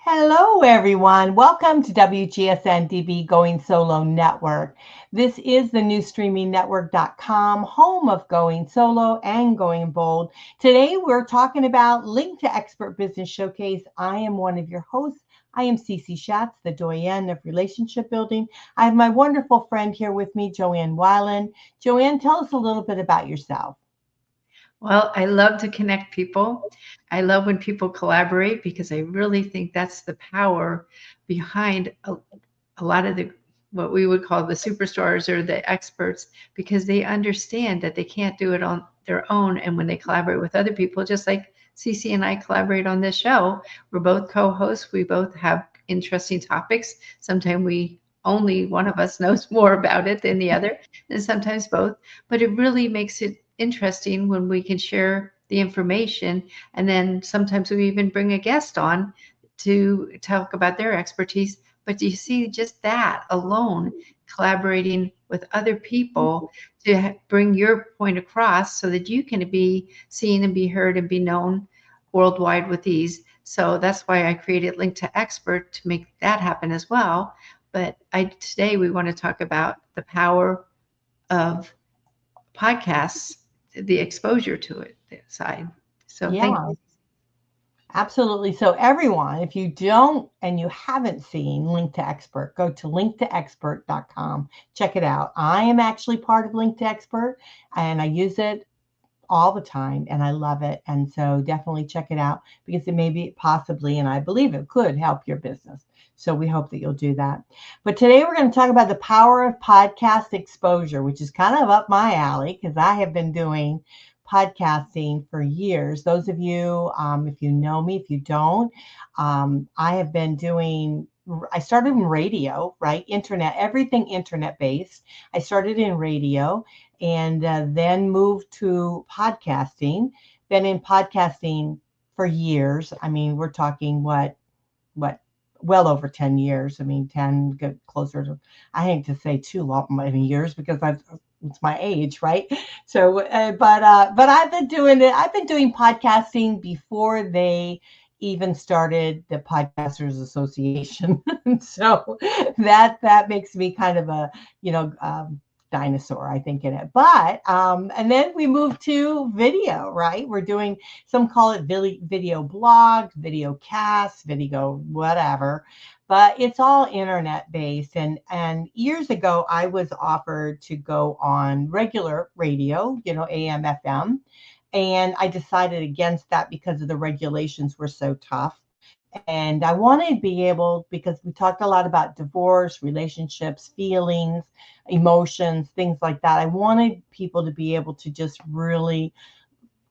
Hello, everyone. Welcome to WGSN-DB Going Solo Network. This is the new streamingnetwork.com, home of Going Solo and Going Bold. Today, we're talking about Link to Expert Business Showcase. I am one of your hosts. I am Cece Shatz, the Doyenne of relationship building. I have my wonderful friend here with me, Joanne Weiland. Joanne, tell us a little bit about yourself. Well, I love to connect people. I love when people collaborate because I really think that's the power behind a lot of the what we would call the superstars or the experts, because they understand that they can't do it on their own. And when they collaborate with other people, just like Cece and I collaborate on this show, we're both co-hosts. We both have interesting topics. Sometimes we only one of us knows more about it than the other, and sometimes both. But it really makes it interesting when we can share the information, and then sometimes we even bring a guest on to talk about their expertise. But you see, just that alone, collaborating with other people to bring your point across so that you can be seen and be heard and be known worldwide with ease. So that's why I created Link to Expert to make that happen as well. But today we want to talk about the power of podcasts, the exposure to it side. So thank Yeah. you. Absolutely. So everyone, if you don't and you haven't seen Link to Expert, go to LinktoEXPERT.com. Check it out. I am actually part of Link to Expert and I use it all the time and I love it. And so definitely check it out because it may be possibly, and I believe it could help your business. So we hope that you'll do that. But today we're going to talk about the power of podcast exposure, which is kind of up my alley because I have been doing podcasting for years. Those of you, if you know me, if you don't, I have been doing, I started in radio, right? Internet, everything internet based. I started in radio and then moved to podcasting. Been in podcasting for years. I mean, we're talking what, well over 10 years. I mean, 10, get closer to, I hate to say too long, many years because it's my age, right? So, but I've been doing it. I've been doing podcasting before they even started the Podcasters Association. So that makes me kind of a, dinosaur, I think, in it. But and then we moved to video, right? We're doing, some call it video blog, video cast, video whatever, but it's all internet based. And years ago, I was offered to go on regular radio, AM, FM, and I decided against that because of the regulations were so tough. And I wanted to be able, because we talked a lot about divorce, relationships, feelings, emotions, things like that. I wanted people to be able to just really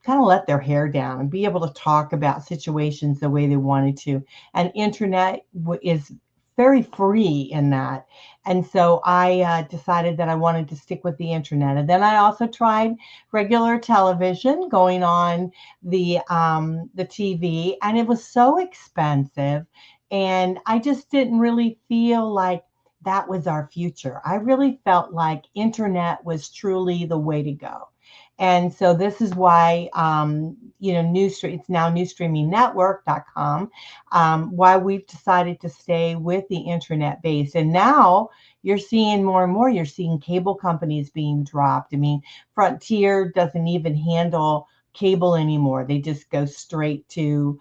kind of let their hair down and be able to talk about situations the way they wanted to. And internet is very free in that. And so I decided that I wanted to stick with the internet. And then I also tried regular television, going on the TV, and it was so expensive. And I just didn't really feel like that was our future. I really felt like internet was truly the way to go. And so this is why, it's now newstreamingnetwork.com, why we've decided to stay with the internet base. And now you're seeing more and more, you're seeing cable companies being dropped. I mean, Frontier doesn't even handle cable anymore. They just go straight to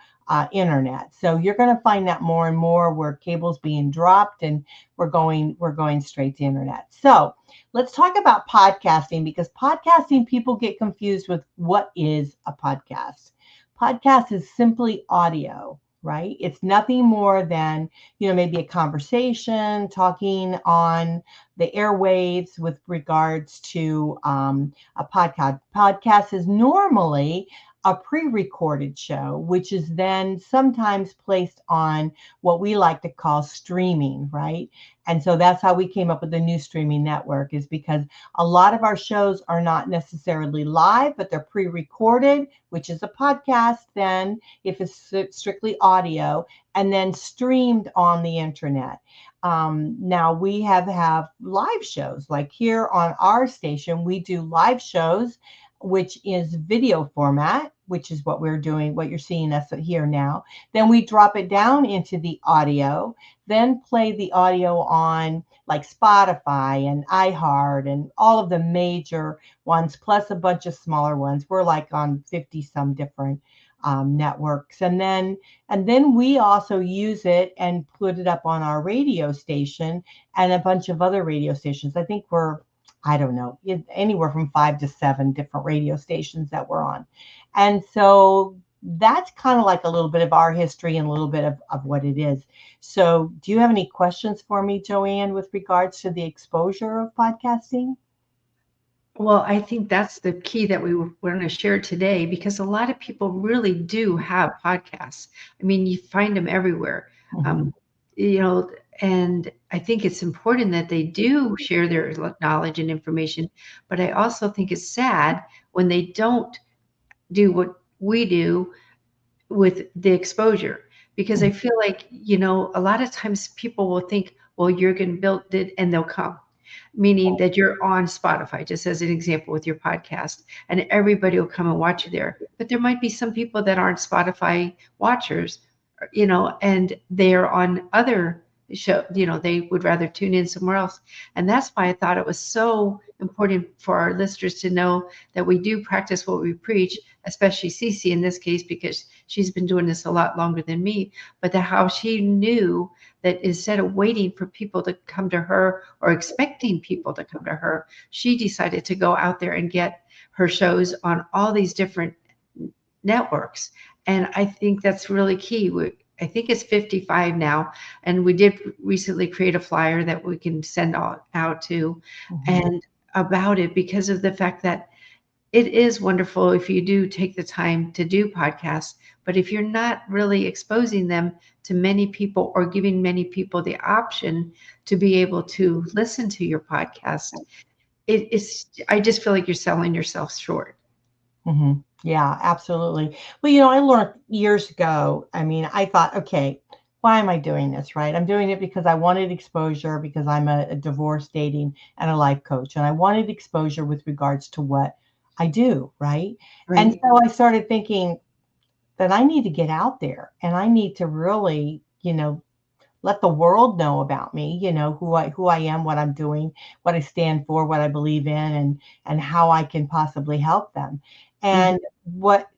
internet. So you're going to find that more and more where cable's being dropped and we're going straight to internet. So let's talk about podcasting, because podcasting, people get confused with what is a podcast. Podcast is simply audio, right? It's nothing more than, maybe a conversation, talking on the airwaves with regards to a podcast. Podcast is normally a pre-recorded show, which is then sometimes placed on what we like to call streaming, right? And so that's how we came up with the new streaming network, is because a lot of our shows are not necessarily live, but they're pre-recorded, which is a podcast then, if it's strictly audio, and then streamed on the internet. Now we have live shows, like here on our station, we do live shows, which is video format. which is what we're doing, what you're seeing us here now. Then we drop it down into the audio, then play the audio on like Spotify and iHeart and all of the major ones, plus a bunch of smaller ones. We're like on 50 some different networks. And then we also use it and put it up on our radio station and a bunch of other radio stations. I think I don't know, anywhere from 5 to 7 different radio stations that we're on. And so that's kind of like a little bit of our history and a little bit of what it is. So do you have any questions for me, Joanne, with regards to the exposure of podcasting? Well, I think that's the key that we want to share today, because a lot of people really do have podcasts. I mean, you find them everywhere. Mm-hmm. You know, and I think it's important that they do share their knowledge and information, but I also think it's sad when they don't do what we do with the exposure, because I feel like, a lot of times people will think, well, you're going to build it and they'll come, meaning that you're on Spotify, just as an example with your podcast, and everybody will come and watch you there. But there might be some people that aren't Spotify watchers, and they're on other show, they would rather tune in somewhere else. And that's why I thought it was so important for our listeners to know that we do practice what we preach, especially Cece in this case, because she's been doing this a lot longer than me, but that how she knew that instead of waiting for people to come to her or expecting people to come to her, she decided to go out there and get her shows on all these different networks. And I think that's really key. I think it's 55 now, and we did recently create a flyer that we can send out to, and about it, because of the fact that it is wonderful if you do take the time to do podcasts, but if you're not really exposing them to many people or giving many people the option to be able to listen to your podcast, I just feel like you're selling yourself short. Mm-hmm. Yeah, absolutely. Well, I learned years ago. I mean, I thought, okay, why am I doing this, right? I'm doing it because I wanted exposure, because I'm a divorce, dating, and a life coach. And I wanted exposure with regards to what I do, right? And Right. so I started thinking that I need to get out there and I need to really, let the world know about me, who I am, what I'm doing, what I stand for, what I believe in, and how I can possibly help them. Mhm. And what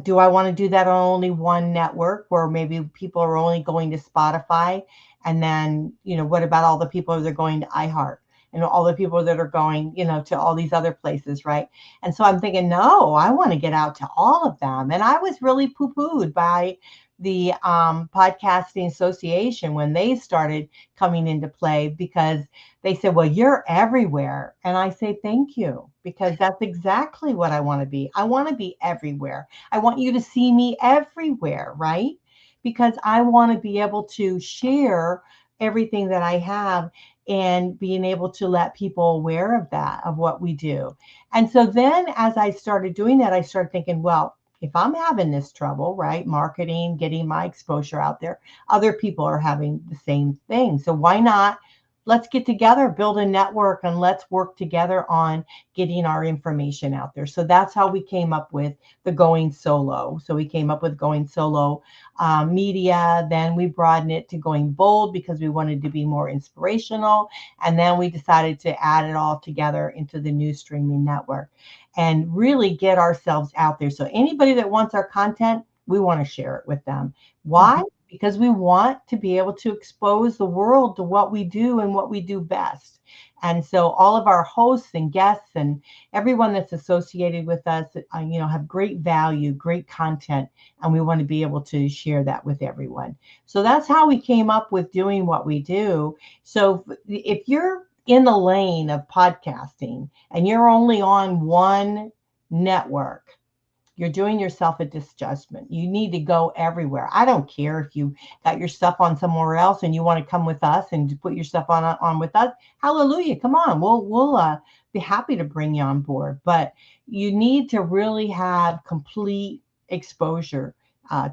do I want to do that on only one network where maybe people are only going to Spotify? And then, what about all the people that are going to iHeart and all the people that are going, to all these other places, right? And so I'm thinking, no, I want to get out to all of them. And I was really poo-pooed by the Podcasting Association when they started coming into play, because they said, well, you're everywhere. And I say, thank you, because that's exactly what I want to be. I want to be everywhere. I want you to see me everywhere, right? Because I want to be able to share everything that I have and being able to let people aware of that, of what we do. And so then as I started doing that, I started thinking, well, if I'm having this trouble, right, marketing, getting my exposure out there, other people are having the same thing. So why not? Let's get together, build a network, and let's work together on getting our information out there. So that's how we came up with the Going Solo. So we came up with Going Solo media. Then we broadened it to Going Bold because we wanted to be more inspirational. And then we decided to add it all together into the new streaming network and really get ourselves out there. So anybody that wants our content, we want to share it with them. Why? Because we want to be able to expose the world to what we do and what we do best. And so all of our hosts and guests and everyone that's associated with us, have great value, great content, and we want to be able to share that with everyone. So that's how we came up with doing what we do. So if you're in the lane of podcasting and you're only on one network, you're doing yourself a disjustment. You need to go everywhere. I don't care if you got your stuff on somewhere else and you want to come with us and put your stuff on with us. Hallelujah. Come on. We'll be happy to bring you on board. But you need to really have complete exposure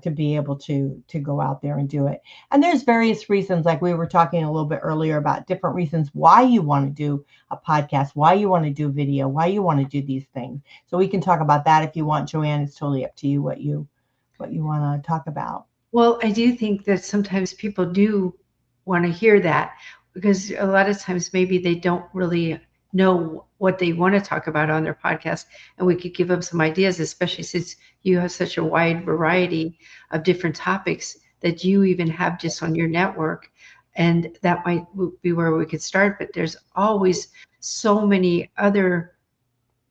to be able to go out there and do it. And there's various reasons, like we were talking a little bit earlier about different reasons why you want to do a podcast, why you want to do video, why you want to do these things. So we can talk about that if you want, Joanne. It's totally up to you what you want to talk about. Well, I do think that sometimes people do want to hear that, because a lot of times maybe they don't really know what they want to talk about on their podcast, and we could give them some ideas, especially since you have such a wide variety of different topics that you even have just on your network. And that might be where we could start, but there's always so many other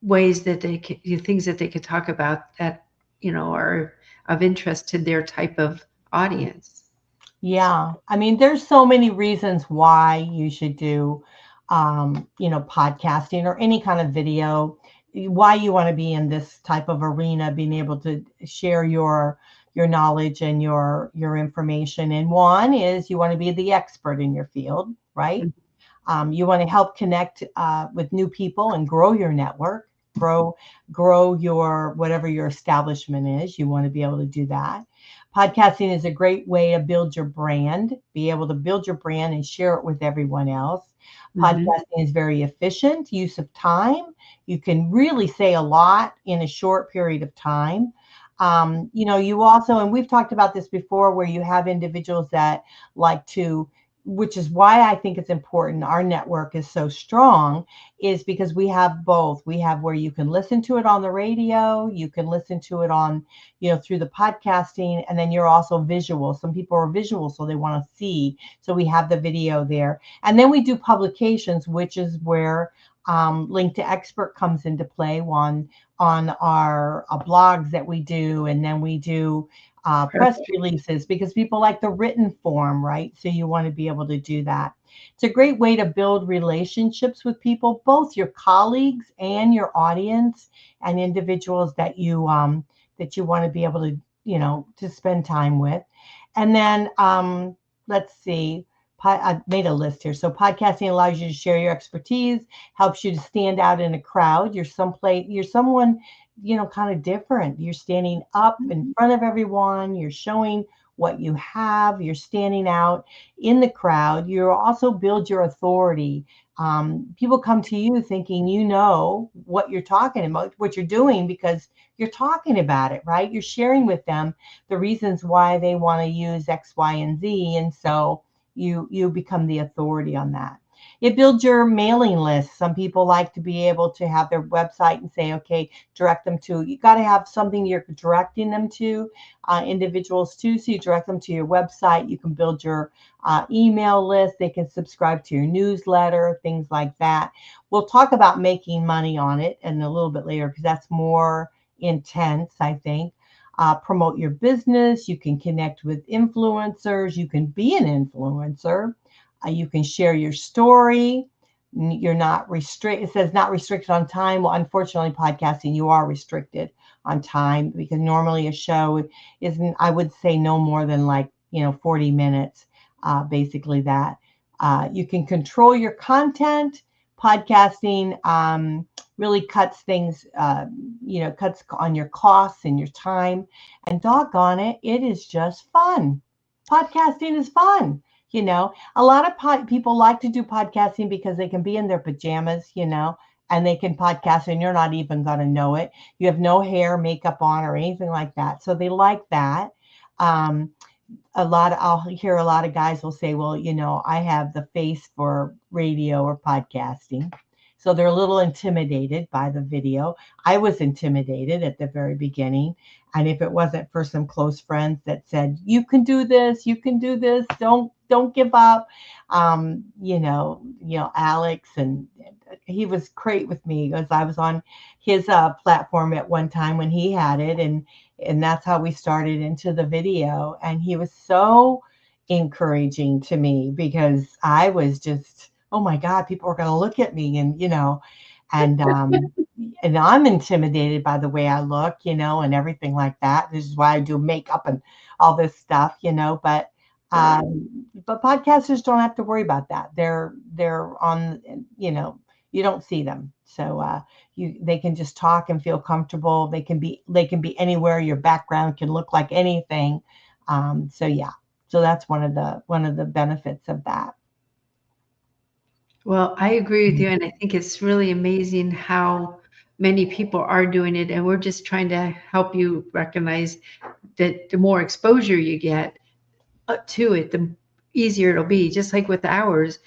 ways that they can, things that they could talk about that, are of interest to their type of audience. Yeah, I mean, there's so many reasons why you should do, podcasting or any kind of video, why you want to be in this type of arena, being able to share your knowledge and your information. And one is you want to be the expert in your field, right? You want to help connect with new people and grow your network, grow your whatever your establishment is. You want to be able to do that. Podcasting is a great way to build your brand, be able to build your brand and share it with everyone else. Podcasting is very efficient use of time. You can really say a lot in a short period of time. You also, and we've talked about this before, where you have individuals that like to, which is why I think it's important. Our network is so strong, is because we have both. We have where you can listen to it on the radio, you can listen to it on, through the podcasting, and then you're also visual. Some people are visual, so they want to see. So we have the video there. And then we do publications, which is where LinktoEXPERT comes into play on our blogs that we do. And then we do press releases, because people like the written form, right? So you want to be able to do that. It's a great way to build relationships with people, both your colleagues and your audience, and individuals that you want to be able to, to spend time with. And then let's see. I've made a list here. So podcasting allows you to share your expertise, helps you to stand out in a crowd. You're someone, kind of different. You're standing up in front of everyone. You're showing what you have. You're standing out in the crowd. You also build your authority. People come to you thinking you know what you're talking about, what you're doing, because you're talking about it, right? You're sharing with them the reasons why they want to use X, Y, and Z. And so you become the authority on that. It builds your mailing list. Some people like to be able to have their website and say, okay, direct them to, you got to have something you're directing them to, individuals to. So you direct them to your website. You can build your email list. They can subscribe to your newsletter, things like that. We'll talk about making money on it and a little bit later, because that's more intense, I think. Promote your business. You can connect with influencers. You can be an influencer. You can share your story. You're not restricted. It says not restricted on time. Well, unfortunately, podcasting, you are restricted on time, because normally a show isn't, I would say, no more than 40 minutes, basically that. You can control your content. Podcasting really cuts things, cuts on your costs and your time. And doggone it, it is just fun. Podcasting is fun. A lot of people like to do podcasting because they can be in their pajamas, and they can podcast and you're not even going to know it. You have no hair, makeup on, or anything like that. So they like that. I'll hear a lot of guys will say, well, I have the face for radio or podcasting. So they're a little intimidated by the video. I was intimidated at the very beginning. And if it wasn't for some close friends that said, you can do this, don't give up. Alex, and he was great with me, because I was on his platform at one time when he had it. And that's how we started into the video. And he was so encouraging to me, because I was just, oh my God, people are going to look at me, and and I'm intimidated by the way I look, and everything like that. This is why I do makeup and all this stuff, but podcasters don't have to worry about that. They're on, you don't see them. So they can just talk and feel comfortable. They can be anywhere. Your background can look like anything. So yeah, so that's one of the benefits of that. Well, I agree with you, and I think it's really amazing how many people are doing it, and we're just trying to help you recognize that the more exposure you get to it, the easier it'll be. Just like with ours,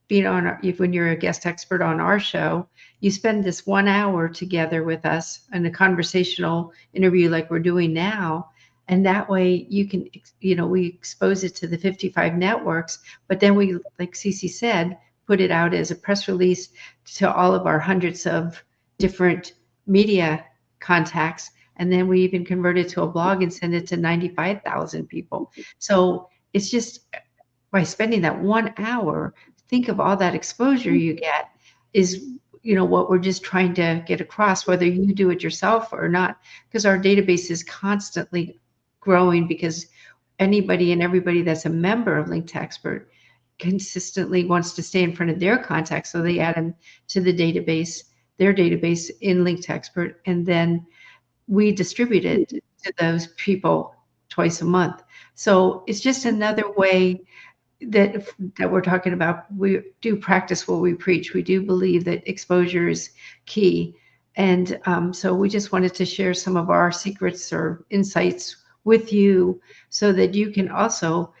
being on when you're a guest expert on our show, you spend this 1 hour together with us in a conversational interview like we're doing now, and that way you can, we expose it to the 55 networks, but then we, like Cece said, put it out as a press release to all of our hundreds of different media contacts, and then we even convert it to a blog and send it to 95,000 people. So it's just by spending that 1 hour, think of all that exposure you get is, what we're just trying to get across, whether you do it yourself or not, because our database is constantly growing, because anybody and everybody that's a member of LinktoEXPERT consistently wants to stay in front of their contacts. So they add them to the database, their database in LinktoEXPERT, and then we distribute it to those people twice a month. So it's just another way that we're talking about. We do practice what we preach. We do believe that exposure is key. And so we just wanted to share some of our secrets or insights with you so that you can also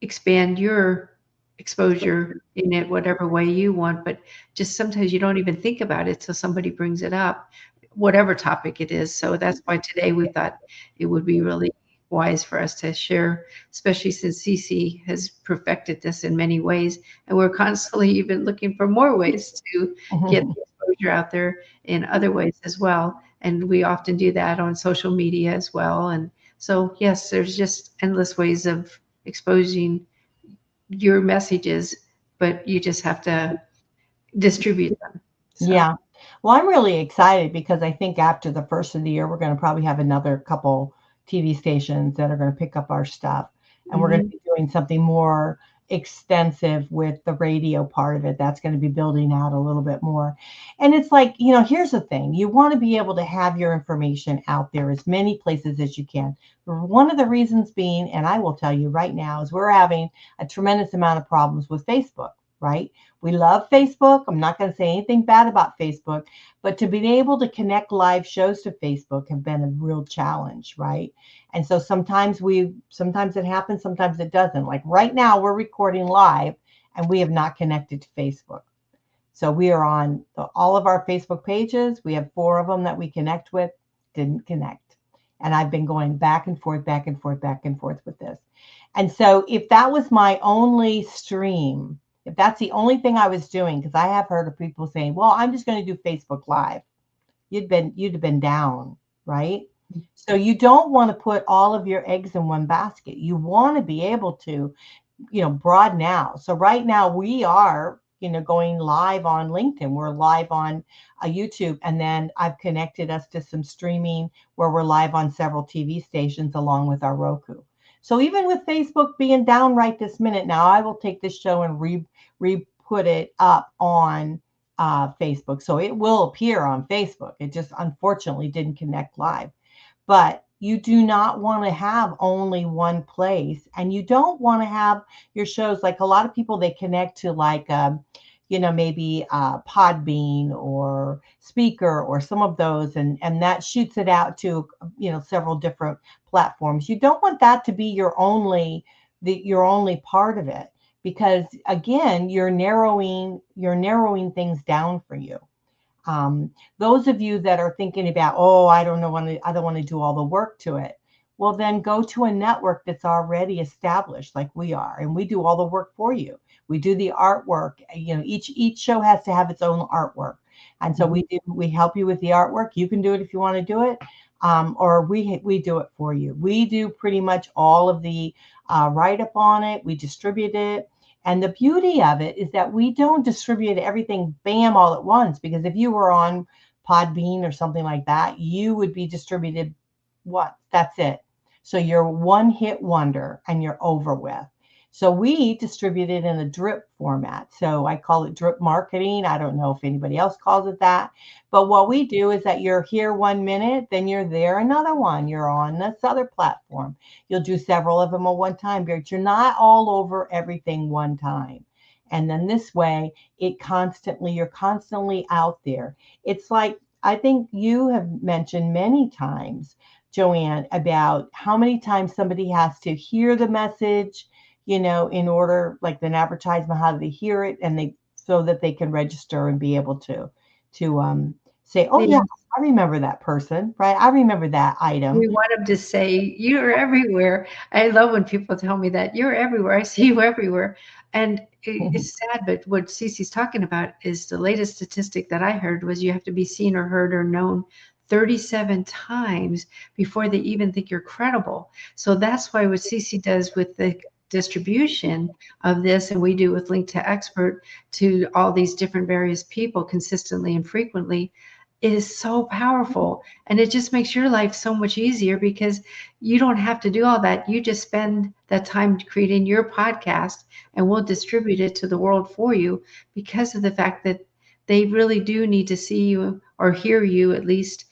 expand your exposure in it whatever way you want. But just sometimes you don't even think about it till somebody brings it up, whatever topic it is. So that's why today we thought it would be really wise for us to share, especially since Cece has perfected this in many ways, and we're constantly even looking for more ways to get the exposure out there in other ways as well. And we often do that on social media as well. And so, yes, there's just endless ways of exposing your messages, but you just have to distribute them. So. Yeah. Well, I'm really excited because I think after the first of the year, we're going to probably have another couple TV stations that are going to pick up our stuff. And we're going to be doing something more extensive with the radio part of it. That's going to be building out a little bit more. And it's like, here's the thing. You want to be able to have your information out there as many places as you can. One of the reasons being, and I will tell you right now, is we're having a tremendous amount of problems with Facebook, right? We love Facebook. I'm not going to say anything bad about Facebook, but to be able to connect live shows to Facebook have been a real challenge, right? And so sometimes it happens, sometimes it doesn't. Like right now, we're recording live and we have not connected to Facebook. So we are on all of our Facebook pages. We have 4 of them that we connect with, didn't connect. And I've been going back and forth with this. And so if that was my only stream, if that's the only thing I was doing, because I have heard of people saying, well, I'm just going to do Facebook Live. You'd have been down, right? So you don't want to put all of your eggs in one basket. You want to be able to, broaden out. So right now we are, going live on LinkedIn. We're live on YouTube. And then I've connected us to some streaming where we're live on several TV stations along with our Roku. So even with Facebook being down right this minute now, I will take this show and re-put it up on Facebook. So it will appear on Facebook. It just unfortunately didn't connect live. But you do not want to have only one place. And you don't want to have your shows, like a lot of people, they connect to like, maybe Podbean or Speaker or some of those, and that shoots it out to, several different platforms. You don't want that to be your only part of it, because again, you're narrowing things down for you. Those of you that are thinking about, I don't want to do all the work to it. Well, then go to a network that's already established like we are, and we do all the work for you. We do the artwork. Each show has to have its own artwork. And so we help you with the artwork. You can do it if you want to do it. Or we do it for you. We do pretty much all of the write-up on it. We distribute it. And the beauty of it is that we don't distribute everything bam all at once, because if you were on Podbean or something like that, you would be distributed that's it. So you're one hit wonder and you're over with. So we distribute it in a drip format. So I call it drip marketing. I don't know if anybody else calls it that. But what we do is that you're here 1 minute, then you're there another one. You're on this other platform. You'll do several of them at one time, but you're not all over everything one time. And then this way, you're constantly out there. It's like, I think you have mentioned many times, Joanne, about how many times somebody has to hear the message, in order, like an advertisement, how do they hear it, and so that they can register and be able to say, oh yeah, Yeah. I remember that person, right? I remember that item. We want them to say, "You're everywhere." I love when people tell me that, "You're everywhere. I see you everywhere." And it's sad, but what Cece's talking about is the latest statistic that I heard was you have to be seen or heard or known 37 times before they even think you're credible. So that's why what Cece does with the distribution of this, and we do with Link to Expert to all these different various people consistently and frequently, it is so powerful. And it just makes your life so much easier because you don't have to do all that. You just spend that time creating your podcast and we'll distribute it to the world for you because of the fact that they really do need to see you or hear you at least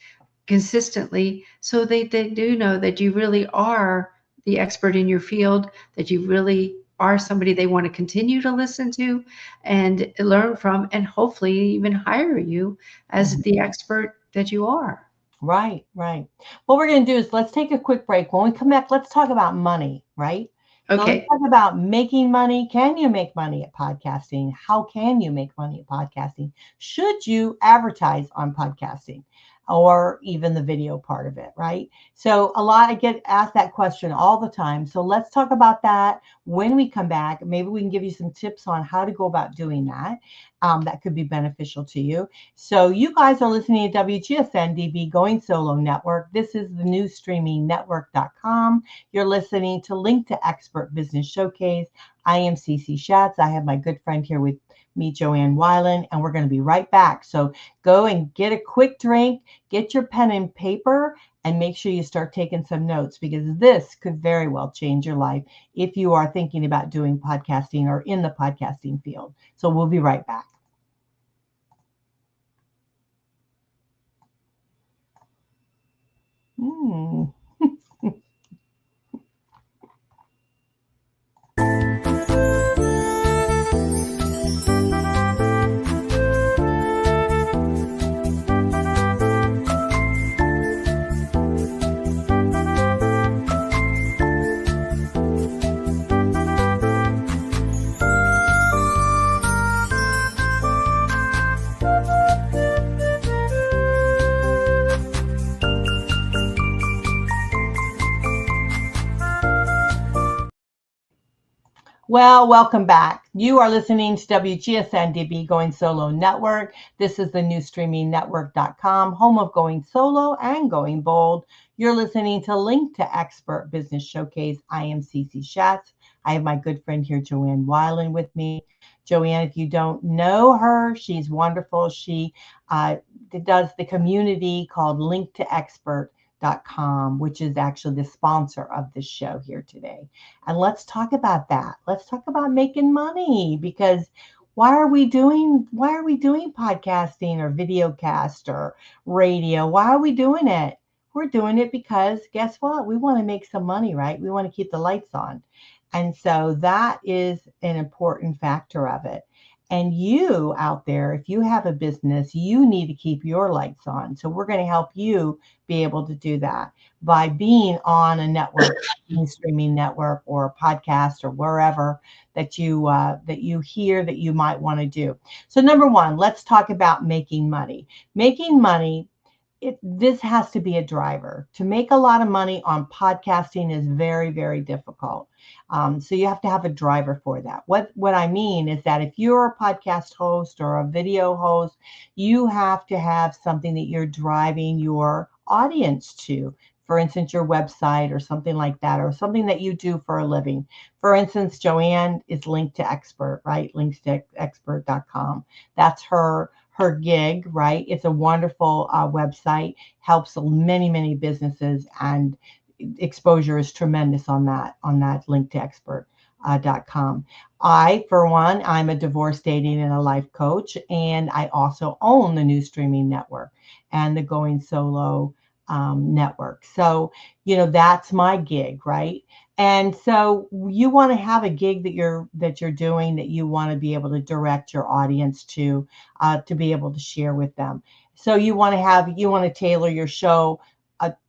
consistently. So they do know that you really are the expert in your field, that you really are somebody they want to continue to listen to and learn from, and hopefully even hire you as the expert that you are. Right, right. What we're going to do is let's take a quick break. When we come back, let's talk about money, right? So let's Okay. talk about making money. Can you make money at podcasting? How can you make money at podcasting? Should you advertise on podcasting or even the video part of it, right? So I get asked that question all the time. So let's talk about that when we come back. Maybe we can give you some tips on how to go about doing that. That could be beneficial to you. So you guys are listening to WGSN-DB Going Solo Network. This is the new streaming network.com. You're listening to Link to Expert Business Showcase. I am Cece Shatz. I have my good friend here with me, Joanne Weiland, and we're going to be right back. So go and get a quick drink, get your pen and paper, and make sure you start taking some notes because this could very well change your life if you are thinking about doing podcasting or in the podcasting field. So we'll be right back. Mm. Well, welcome back. You are listening to WGSN-DB Going Solo Network. This is the new streaming network.com, home of Going Solo and Going Bold. You're listening to Link to Expert Business Showcase. I am Cece Shatz. I have my good friend here, Joanne Weiland, with me. Joanne, if you don't know her, she's wonderful. She does the community called LinktoEXPERT.com, which is actually the sponsor of this show here today. And let's talk about that. Let's talk about making money because why are we doing podcasting or videocast or radio? Why are we doing it? We're doing it because guess what? We want to make some money, right? We want to keep the lights on. And so that is an important factor of it. And you out there, if you have a business, you need to keep your lights on. So we're going to help you be able to do that by being on a network, a streaming network or a podcast or wherever that you hear that you might want to do. So number one, let's talk about making money. Making money. This has to be a driver. To make a lot of money on podcasting is very, very difficult. So you have to have a driver for that. What I mean is that if you're a podcast host or a video host, you have to have something that you're driving your audience to. For instance, your website or something like that, or something that you do for a living. For instance, Joanne is Link to Expert, right? LinktoEXPERT.com. That's her gig, right? It's a wonderful website, helps many, many businesses, and exposure is tremendous on that Link to Expert com. I, for one, I'm a divorce, dating, and a life coach, and I also own the new streaming network and the Going Solo network. So, that's my gig, right? And so you want to have a gig that you're doing that you want to be able to direct your audience to be able to share with them. So you want to tailor your show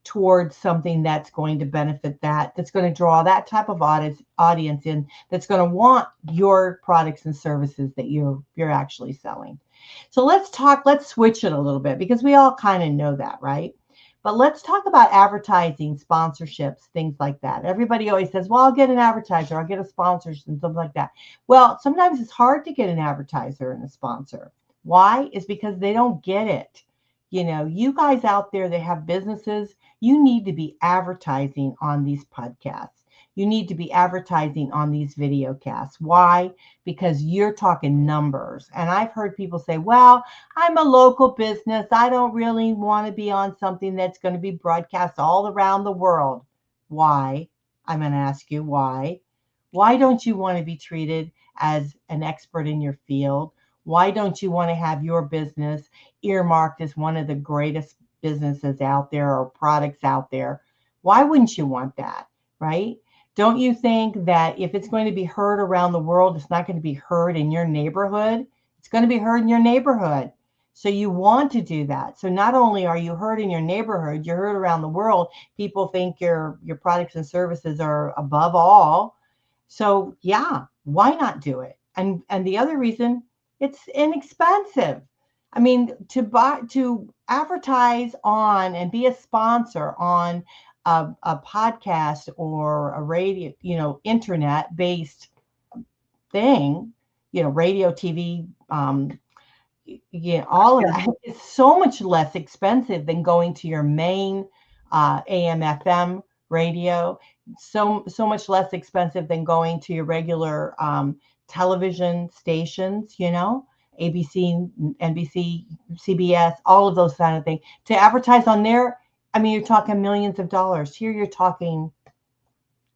towards something that's going to benefit that's going to draw that type of audience in, that's going to want your products and services that you're actually selling. So let's switch it a little bit, because we all kind of know that, right? But let's talk about advertising, sponsorships, things like that. Everybody always says, well, I'll get an advertiser, I'll get a sponsor, and something like that. Well, sometimes it's hard to get an advertiser and a sponsor. Why? Is because they don't get it. You guys out there that have businesses, you need to be advertising on these podcasts. You need to be advertising on these video casts. Why? Because you're talking numbers. And I've heard people say, well, I'm a local business. I don't really want to be on something that's going to be broadcast all around the world. Why? I'm going to ask you why. Why don't you want to be treated as an expert in your field? Why don't you want to have your business earmarked as one of the greatest businesses out there or products out there? Why wouldn't you want that, right? Don't you think that if it's going to be heard around the world, it's not going to be heard in your neighborhood? It's going to be heard in your neighborhood. So you want to do that. So not only are you heard in your neighborhood, you're heard around the world. People think your products and services are above all. So yeah, why not do it? And the other reason, it's inexpensive. I mean, to advertise on and be a sponsor on a podcast or a radio, internet based thing, radio, TV, all of that is so much less expensive than going to your main AM FM radio. So much less expensive than going to your regular television stations, ABC, NBC, CBS, all of those kind of things. To advertise on there, I mean, you're talking millions of dollars. Here you're talking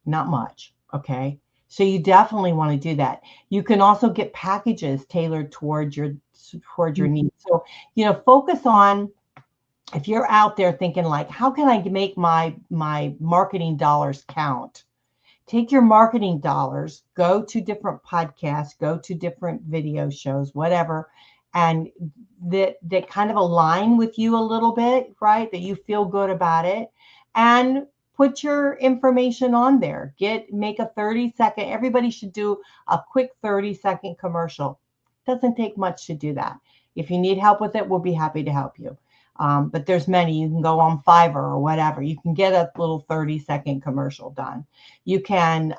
not much, okay? So you definitely want to do that. You can also get packages tailored towards your needs. So, focus on, if you're out there thinking like, how can I make my marketing dollars count? Take your marketing dollars, go to different podcasts, go to different video shows, whatever, and that kind of align with you a little bit, right? That you feel good about it, and put your information on there. Make a 30-second, everybody should do a quick 30-second commercial. Doesn't take much to do that. If you need help with it, we'll be happy to help you. But there's many. You can go on Fiverr or whatever. You can get a little 30-second commercial done. You can,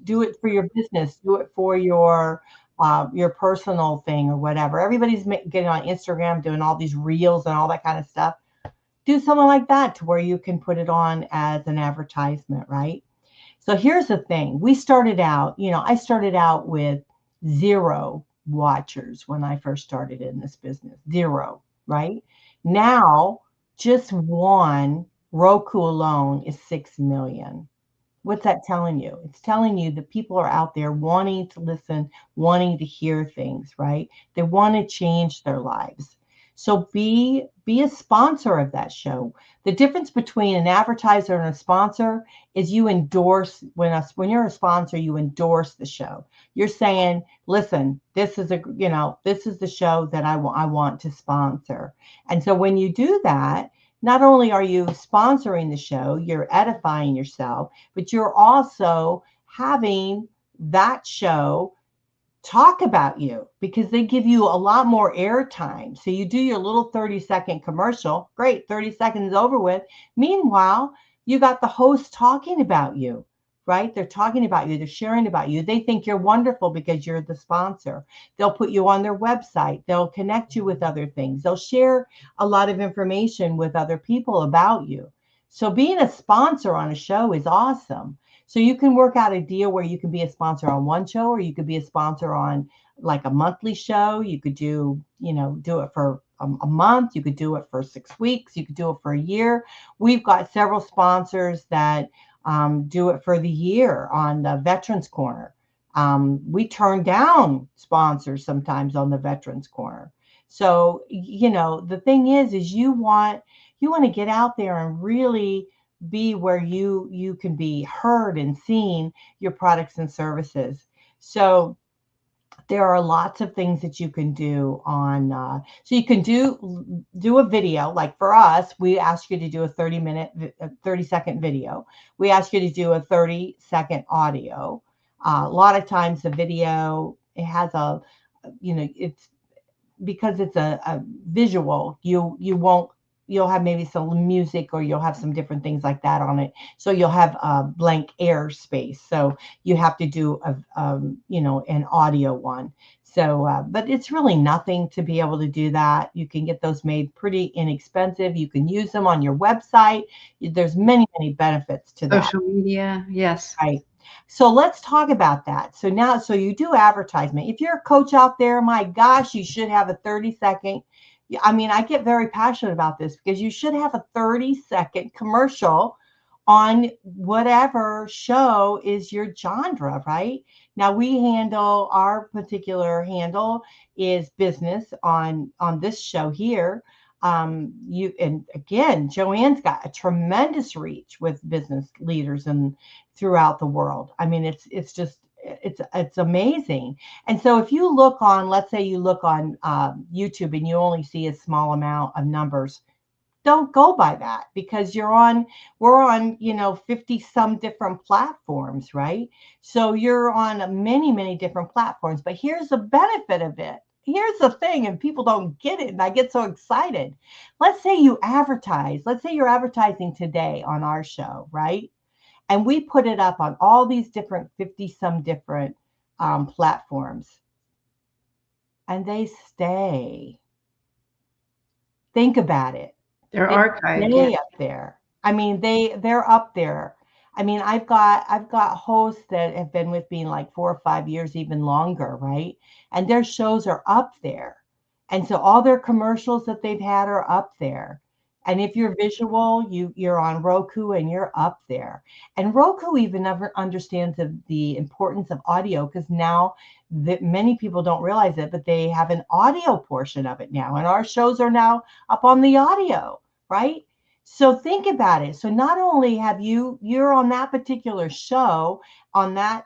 do it for your business. Do it for your personal thing or whatever. Everybody's getting on Instagram, doing all these reels and all that kind of stuff. Do something like that to where you can put it on as an advertisement, right? So here's the thing. I started out with 0 watchers when I first started in this business. 0, right? Now, just one Roku alone is 6 million. What's that telling you? It's telling you that people are out there wanting to listen, wanting to hear things, right? They want to change their lives. So be a sponsor of that show. The difference between an advertiser and a sponsor is you endorse, when you're a sponsor, you endorse the show. You're saying, listen, this is the show that I want to sponsor. And so when you do that, not only are you sponsoring the show, you're edifying yourself, but you're also having that show talk about you, because they give you a lot more airtime. So you do your little 30-second commercial. Great, 30 seconds over with. Meanwhile, you got the host talking about you, right? They're talking about you. They're sharing about you. They think you're wonderful because you're the sponsor. They'll put you on their website. They'll connect you with other things. They'll share a lot of information with other people about you. So being a sponsor on a show is awesome. So you can work out a deal where you can be a sponsor on one show, or you could be a sponsor on like a monthly show. You could do it for a month. You could do it for 6 weeks. You could do it for a year. We've got several sponsors that do it for the year on the Veterans Corner. We turn down sponsors sometimes on the Veterans Corner. So, the thing is you want to get out there and really be where you can be heard and seen, your products and services. So there are lots of things that you can do on so you can do a video. Like for us, we ask you to do a 30-second video. We ask you to do a 30-second audio. A lot of times the video, it has it's because it's a visual, you'll have maybe some music, or you'll have some different things like that on it. So you'll have a blank air space. So you have to do an audio one. So, but it's really nothing to be able to do that. You can get those made pretty inexpensive. You can use them on your website. There's many, many benefits to that. Social media, yes. Right. So let's talk about that. So you do advertisement. If you're a coach out there, my gosh, you should have a 30-second. I mean, I get very passionate about this because you should have a 30-second commercial on whatever show is your genre, right? Now our particular handle is business on this show here. And again, Joanne's got a tremendous reach with business leaders and throughout the world. I mean, it's amazing. And so if you look on, let's say you look on YouTube and you only see a small amount of numbers, don't go by that, because we're on 50 some different platforms, right? So you're on many, many different platforms. But here's the benefit of it. Here's the thing, and people don't get it, and I get so excited. Let's say you advertise. Let's say you're advertising today on our show, right? And we put it up on all these different 50 some different platforms, and they stay. Think about it. They're They archived. stay Yeah. up there. I mean, they're up there. I mean, I've got hosts that have been with me like 4 or 5 years, even longer, right? And their shows are up there. And so all their commercials that they've had are up there. And if you're visual, you're on Roku and you're up there. And Roku even never understands the importance of audio, because now that many people don't realize it, but they have an audio portion of it now. And our shows are now up on the audio, right? So think about it. So not only have you're on that particular show, on that,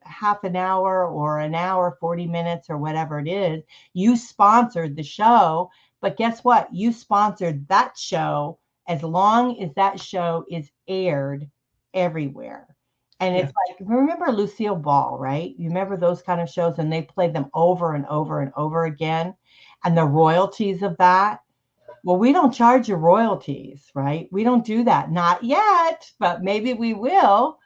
half an hour or an hour, 40 minutes or whatever it is, you sponsored the show, but guess what? You sponsored that show as long as that show is aired everywhere. And Yeah. it's like, remember Lucille Ball, right? You remember those kind of shows, and they played them over and over and over again, and the royalties of that. Well, we don't charge you royalties, right? We don't do that. Not yet, but maybe we will.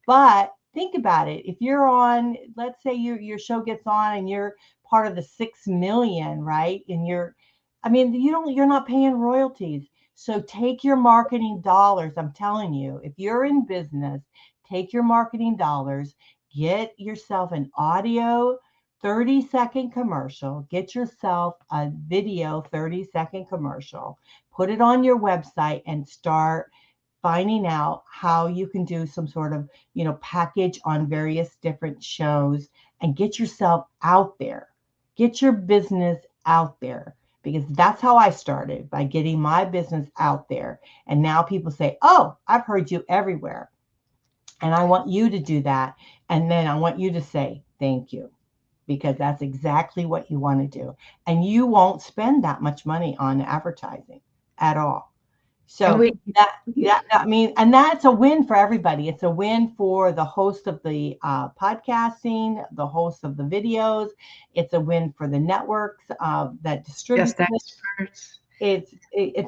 But think about it. If you're on, let's say your show gets on and you're part of the 6 million, right? And you're not paying royalties. So take your marketing dollars. I'm telling you, if you're in business, take your marketing dollars, get yourself an audio 30-second commercial, get yourself a video 30-second commercial, put it on your website, and start finding out how you can do some sort of, package on various different shows, and get yourself out there. Get your business out there, because that's how I started, by getting my business out there. And now people say, "Oh, I've heard you everywhere." And I want you to do that. And then I want you to say, "Thank you," because that's exactly what you want to do. And you won't spend that much money on advertising at all. So and that's a win for everybody. It's a win for the host of the podcasting, the host of the videos. It's a win for the networks that distribute Just experts. It's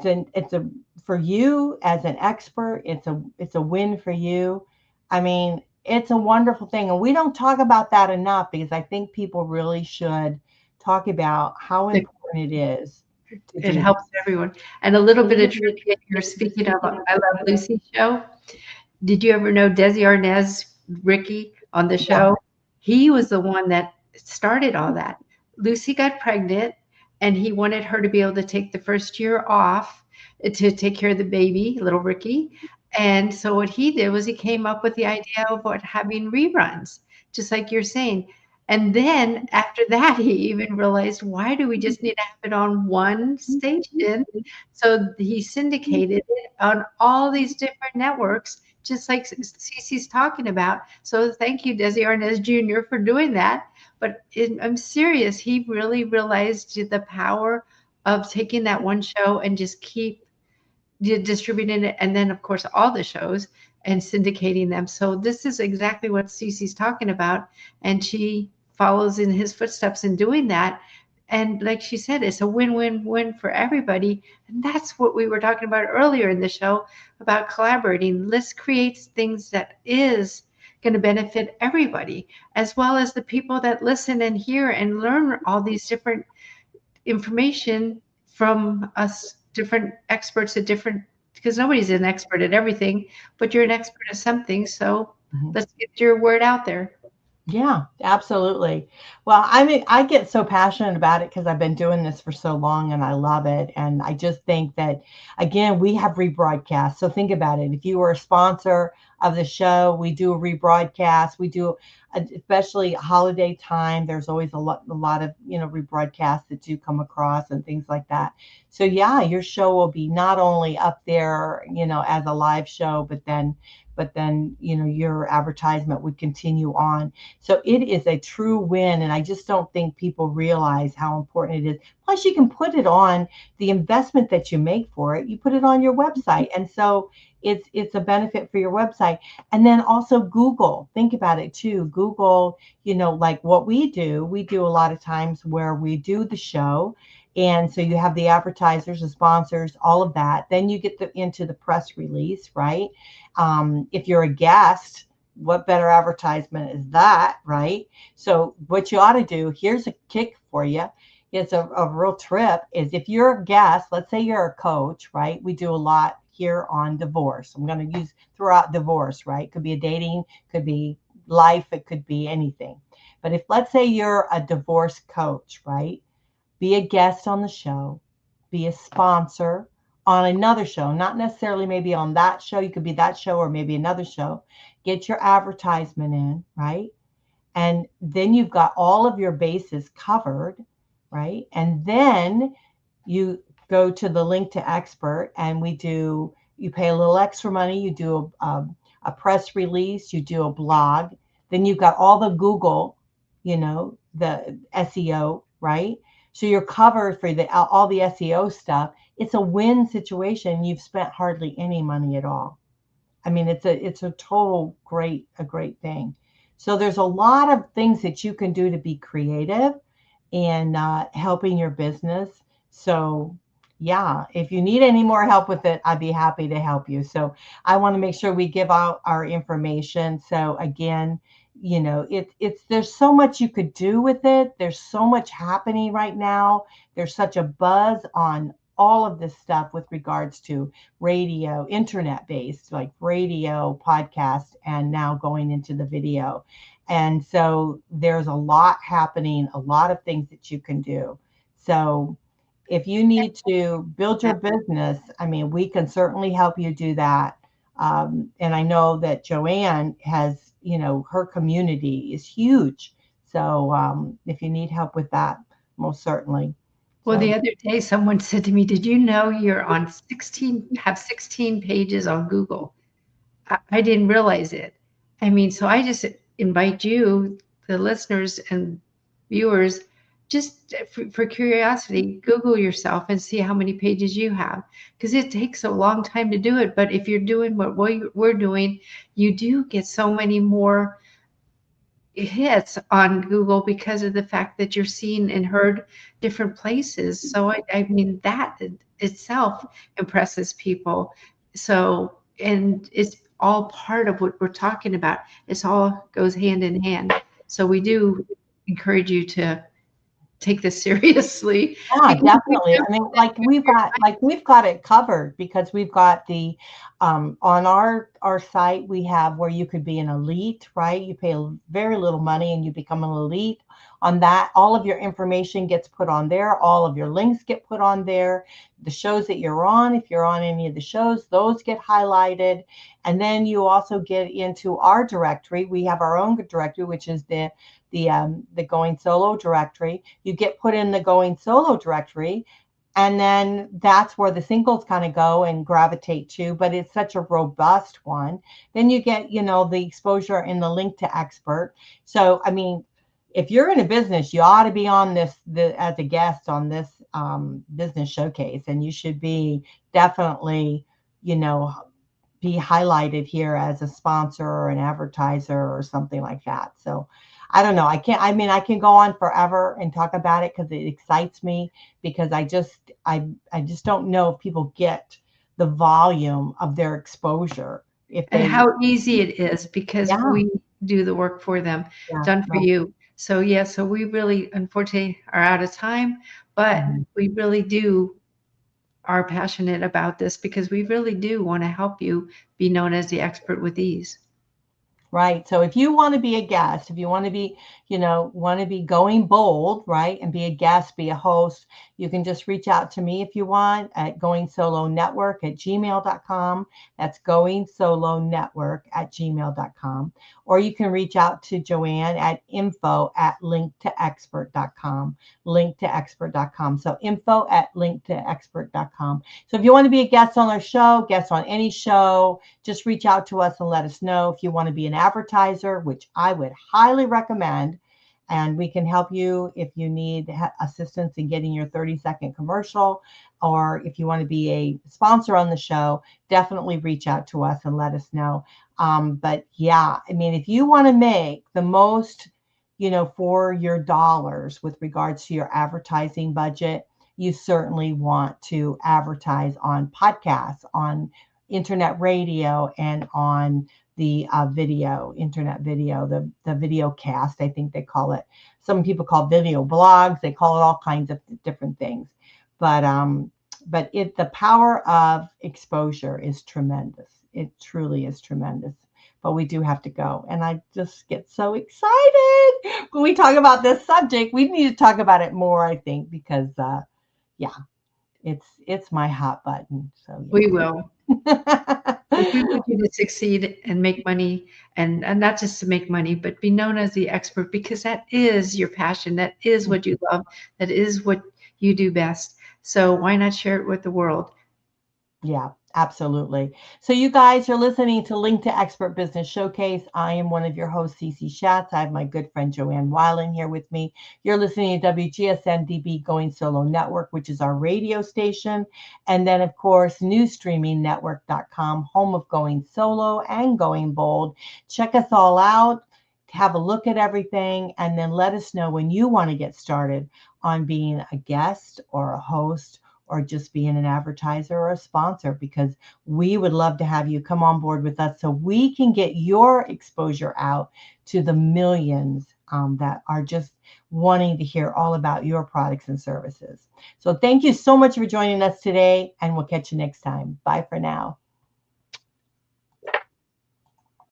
a for you as an expert. It's a win for you. I mean, it's a wonderful thing, and we don't talk about that enough, because I think people really should talk about how important it is. It helps everyone. And a little bit of trivia here. Speaking of I Love Lucy show, did you ever know Desi Arnaz, Ricky on the show? He was the one that started all that. Lucy got pregnant, and he wanted her to be able to take the first year off to take care of the baby, little Ricky. And so what he did was he came up with the idea of what having reruns, just like you're saying. And then after that, he even realized, why do we just need to have it on one station? So he syndicated it on all these different networks, just like Cece's talking about. So thank you, Desi Arnaz Jr., for doing that. But I'm serious. He really realized the power of taking that one show and just keep distributing it, and then of course all the shows and syndicating them. So this is exactly what Cece's talking about, and she follows in his footsteps in doing that. And like she said, it's a win-win-win for everybody. And that's what we were talking about earlier in the show about collaborating. Let's create things that is going to benefit everybody, as well as the people that listen and hear and learn all these different information from us different experts at different, because nobody's an expert at everything, but you're an expert at something. So let's get your word out there. Yeah, absolutely. Well, I mean, I get so passionate about it because I've been doing this for so long and I love it. And I just think that, again, we have rebroadcast. So think about it. If you were a sponsor of the show, we do a rebroadcast. We do, especially holiday time, there's always a lot of, rebroadcasts that do come across and things like that. So yeah, your show will be not only up there, as a live show, but then your advertisement would continue on. So it is a true win, and I just don't think people realize how important it is. Plus, you can put it on the investment that you make for it. You put it on your website, and so it's a benefit for your website. And then also Google. Think about it too. Google, like what we do a lot of times where we do the show. And so you have the advertisers, the sponsors, all of that. Then you get into the press release, right? If you're a guest, what better advertisement is that, right? So what you ought to do, here's a kick for you. It's a real trip is if you're a guest, let's say you're a coach, right? We do a lot here on divorce. I'm going to use throughout divorce, right? Could be a dating, could be life, it could be anything. But if let's say you're a divorce coach, right? Be a guest on the show, be a sponsor on another show, not necessarily maybe on that show. You could be that show or maybe another show. Get your advertisement in, right? And then you've got all of your bases covered, right? And then you go to the Link to Expert and you pay a little extra money, you do a press release, you do a blog, then you've got all the Google, the SEO, right? So you're covered for all the SEO stuff. It's a win situation. You've spent hardly any money at all. I mean, it's a total a great thing. So there's a lot of things that you can do to be creative and helping your business. So yeah, if you need any more help with it, I'd be happy to help you. So I want to make sure we give out our information. So again, there's so much you could do with it. There's so much happening right now. There's such a buzz on all of this stuff with regards to radio, internet based, like radio, podcast, and now going into the video. And so there's a lot happening, a lot of things that you can do. So if you need to build your business, I mean, we can certainly help you do that. And I know that Joanne has, her community is huge. So if you need help with that, most certainly. Well, the other day someone said to me, "Did you know you're on 16 pages on Google?" I didn't realize it. I mean, so I just invite you, the listeners and viewers, just for curiosity, Google yourself and see how many pages you have, because it takes a long time to do it. But if you're doing what we're doing, you do get so many more hits on Google because of the fact that you're seen and heard different places. So I mean, that itself impresses people. So, and it's all part of what we're talking about. It's all goes hand in hand. So we do encourage you to take this seriously. Yeah, definitely. I mean, we've got it covered because we've got the On our site, we have where you could be an elite, right? You pay very little money and you become an elite. On that, all of your information gets put on there. All of your links get put on there. The shows that you're on, if you're on any of the shows, those get highlighted. And then you also get into our directory. We have our own directory, which is the Going Solo directory. You get put in the Going Solo directory, and then that's where the singles kind of go and gravitate to, but it's such a robust one. Then you get, the exposure in the Link to Expert. So, I mean, if you're in a business, you ought to be on as a guest on this business showcase, and you should be definitely, be highlighted here as a sponsor or an advertiser or something like that. So I don't know. I can go on forever and talk about it because it excites me, because I just don't know if people get the volume of their exposure. And how easy it is, because Yeah, we do the work for them, yeah, done for right. you. So yeah, so we really unfortunately are out of time, but Mhm. we really are passionate about this, because we really do want to help you be known as the expert with ease. Right. So if you want to be a guest, if you want to be, going bold, right, and be a guest, be a host, you can just reach out to me if you want at goingsolonetwork@gmail.com. That's goingsolonetwork@gmail.com. Or you can reach out to Joanne at info@linktoexpert.com, linktoexpert.com. So info@linktoexpert.com. So if you want to be a guest on our show, guest on any show, just reach out to us and let us know. If you want to be an advertiser, which I would highly recommend, and we can help you if you need assistance in getting your 30-second commercial, or if you want to be a sponsor on the show, definitely reach out to us and let us know. But yeah, I mean, if you want to make the most, for your dollars with regards to your advertising budget, you certainly want to advertise on podcasts, on internet radio, and on the internet video, the video cast, I think they call it. Some people call video blogs. They call it all kinds of different things. But the power of exposure is tremendous. It truly is tremendous. But we do have to go. And I just get so excited when we talk about this subject. We need to talk about it more, I think, because yeah, it's my hot button. So We will. yeah. Because we want you to succeed and make money, and not just to make money, but be known as the expert, because that is your passion. That is what you love. That is what you do best. So why not share it with the world? Yeah, absolutely. So you guys are listening to Link to Expert Business Showcase. I am one of your hosts, Cece Shatz. I have my good friend Joanne Weiland here with me. You're listening to WGSN-DB Going Solo Network, which is our radio station. And then, of course, newsstreamingnetwork.com, home of Going Solo and Going Bold. Check us all out. Have a look at everything, and then let us know when you want to get started on being a guest or a host, or just being an advertiser or a sponsor, because we would love to have you come on board with us so we can get your exposure out to the millions that are just wanting to hear all about your products and services. So thank you so much for joining us today, and we'll catch you next time. Bye for now.